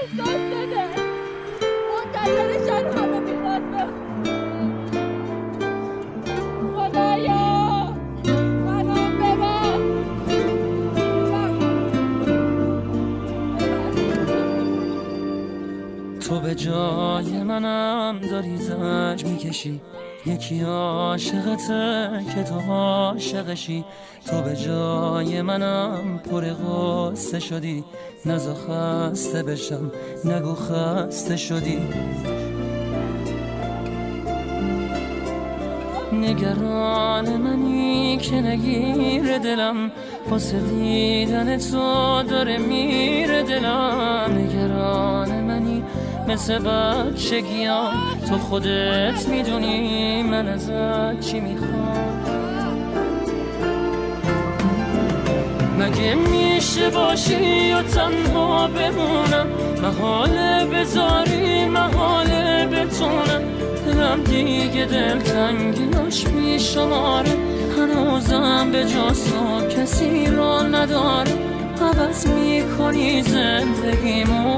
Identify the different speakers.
Speaker 1: دست داده منتظرشن همه میخواستم خدایا منو ببر
Speaker 2: تو به جای منم داری زنج میکشی یکی عاشقته که تو عاشقشی تو به جای منم پر غصه شدی نزا خسته بشم نگو خسته شدی نگران منی که نگیر دلم واسه دیدن تو داره میره دلم نگران منی مثل بچگیام تو خودت میدونی من ازت چی میخوام مگه میشه باشی و تنها بمونم محاله بذاری محاله بتونم دلم دیگه دلتنگیاش بیشماره هنوزم به جز تو کسی رو نداره عوض میکنی زندگیمو